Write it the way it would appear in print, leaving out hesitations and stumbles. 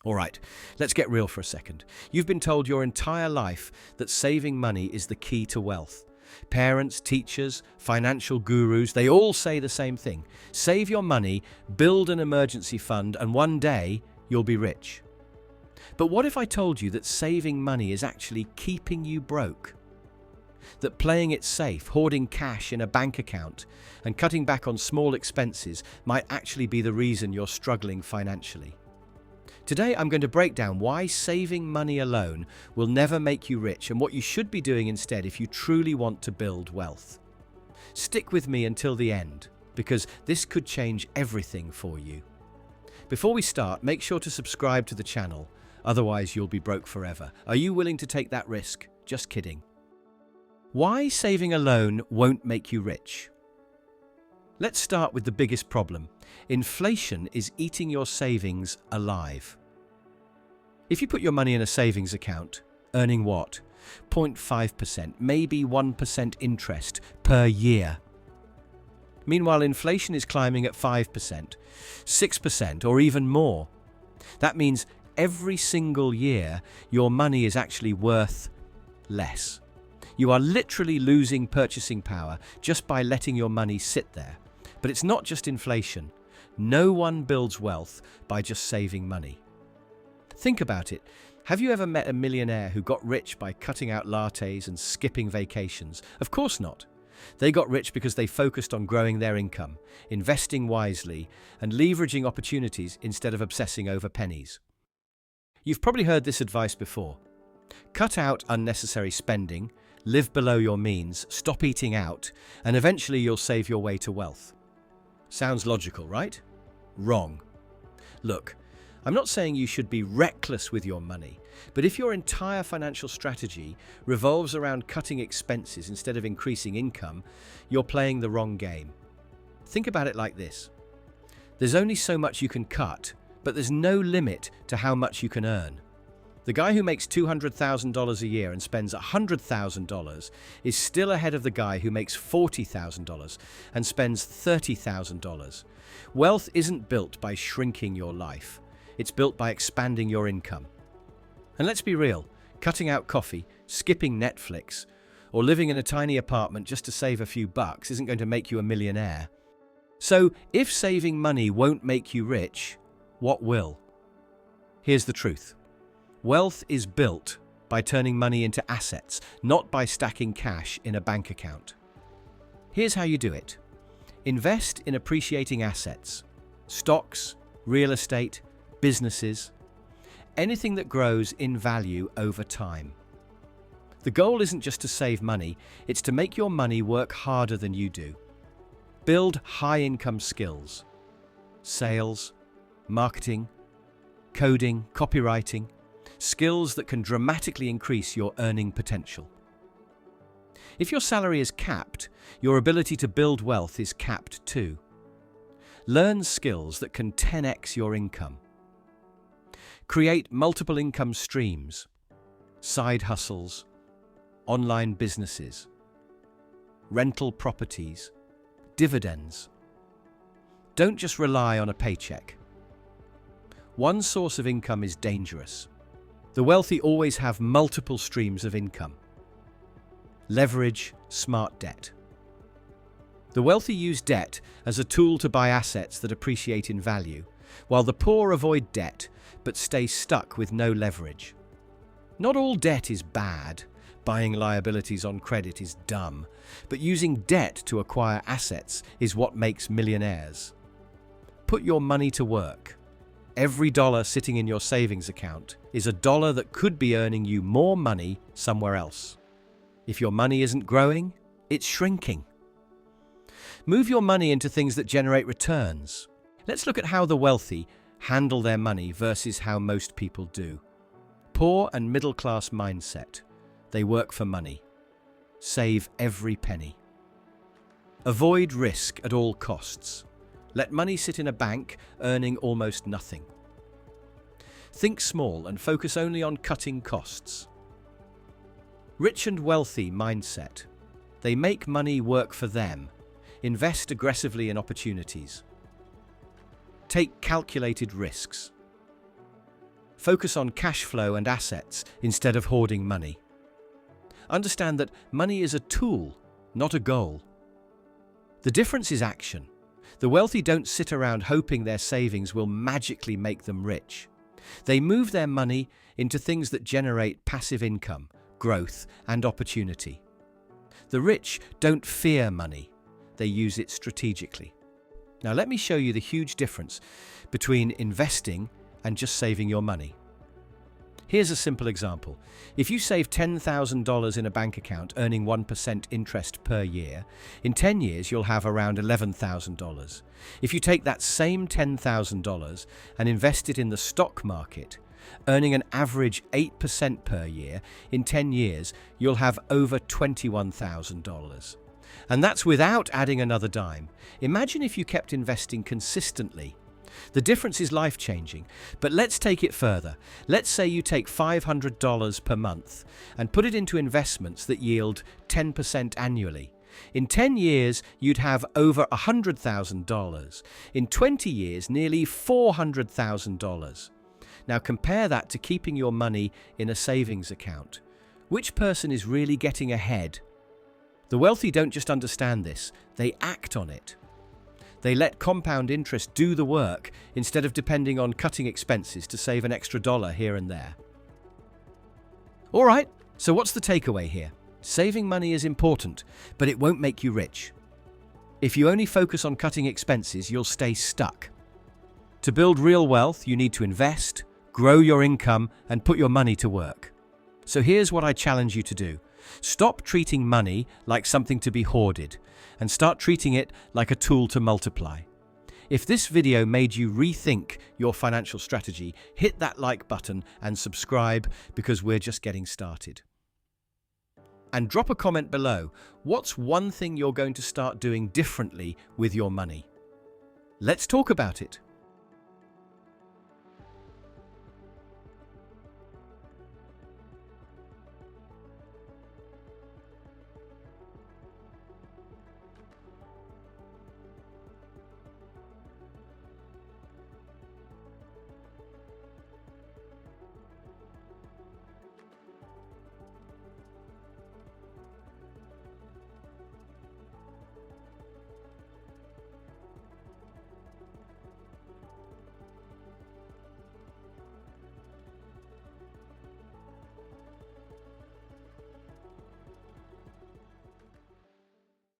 All right, let's get real for a second. You've been told your entire life that saving money is the key to wealth. Parents, teachers, financial gurus, they all say the same thing. Save your money, build an emergency fund, and one day you'll be rich. But what if I told you that saving money is actually keeping you broke? That playing it safe, hoarding cash in a bank account, and cutting back on small expenses might actually be the reason you're struggling financially? Today, I'm going to break down why saving money alone will never make you rich and what you should be doing instead if you truly want to build wealth. Stick with me until the end, because this could change everything for you. Before we start, make sure to subscribe to the channel, otherwise you'll be broke forever. Are you willing to take that risk? Just kidding. Why saving alone won't make you rich? Let's start with the biggest problem. Inflation is eating your savings alive. If you put your money in a savings account, earning what? 0.5%, maybe 1% interest per year. Meanwhile, inflation is climbing at 5%, 6%, or even more. That means every single year, your money is actually worth less. You are literally losing purchasing power just by letting your money sit there. But it's not just inflation. No one builds wealth by just saving money. Think about it. Have you ever met a millionaire who got rich by cutting out lattes and skipping vacations? Of course not. They got rich because they focused on growing their income, investing wisely, and leveraging opportunities instead of obsessing over pennies. You've probably heard this advice before. Cut out unnecessary spending, live below your means, stop eating out, and eventually you'll save your way to wealth. Sounds logical, right? Wrong. Look, I'm not saying you should be reckless with your money, but if your entire financial strategy revolves around cutting expenses instead of increasing income, you're playing the wrong game. Think about it like this. There's only so much you can cut, but there's no limit to how much you can earn. The guy who makes $200,000 a year and spends $100,000 is still ahead of the guy who makes $40,000 and spends $30,000. Wealth isn't built by shrinking your life. It's built by expanding your income. And let's be real, cutting out coffee, skipping Netflix, or living in a tiny apartment just to save a few bucks isn't going to make you a millionaire. So, if saving money won't make you rich, what will? Here's the truth. Wealth is built by turning money into assets, not by stacking cash in a bank account. Here's how you do it. Invest in appreciating assets, stocks, real estate, businesses, anything that grows in value over time. The goal isn't just to save money, it's to make your money work harder than you do. Build high-income skills, sales, marketing, coding, copywriting, skills that can dramatically increase your earning potential. If your salary is capped, your ability to build wealth is capped too. Learn skills that can 10x your income. Create multiple income streams, side hustles, online businesses, rental properties, dividends. Don't just rely on a paycheck. One source of income is dangerous. The wealthy always have multiple streams of income. Leverage smart debt. The wealthy use debt as a tool to buy assets that appreciate in value, while the poor avoid debt but stay stuck with no leverage. Not all debt is bad. Buying liabilities on credit is dumb, but using debt to acquire assets is what makes millionaires. Put your money to work. Every dollar sitting in your savings account is a dollar that could be earning you more money somewhere else. If your money isn't growing, it's shrinking. Move your money into things that generate returns. Let's look at how the wealthy handle their money versus how most people do. Poor and middle-class mindset. They work for money. Save every penny. Avoid risk at all costs. Let money sit in a bank, earning almost nothing. Think small and focus only on cutting costs. Rich and wealthy mindset. They make money work for them. Invest aggressively in opportunities. Take calculated risks. Focus on cash flow and assets instead of hoarding money. Understand that money is a tool, not a goal. The difference is action. The wealthy don't sit around hoping their savings will magically make them rich. They move their money into things that generate passive income, growth, and opportunity. The rich don't fear money. They use it strategically. Now let me show you the huge difference between investing and just saving your money. Here's a simple example. If you save $10,000 in a bank account earning 1% interest per year, in 10 years you'll have around $11,000. If you take that same $10,000 and invest it in the stock market, earning an average 8% per year, in 10 years you'll have over $21,000. And that's without adding another dime. Imagine if you kept investing consistently. The difference is life-changing, but let's take it further. Let's say you take $500 per month and put it into investments that yield 10% annually. In 10 years, you'd have over $100,000. In 20 years, nearly $400,000. Now compare that to keeping your money in a savings account. Which person is really getting ahead? The wealthy don't just understand this, they act on it. They let compound interest do the work instead of depending on cutting expenses to save an extra dollar here and there. All right, so what's the takeaway here? Saving money is important, but it won't make you rich. If you only focus on cutting expenses, you'll stay stuck. To build real wealth, you need to invest, grow your income, and put your money to work. So here's what I challenge you to do. Stop treating money like something to be hoarded and start treating it like a tool to multiply. If this video made you rethink your financial strategy, hit that like button and subscribe because we're just getting started. And drop a comment below. What's one thing you're going to start doing differently with your money? Let's talk about it.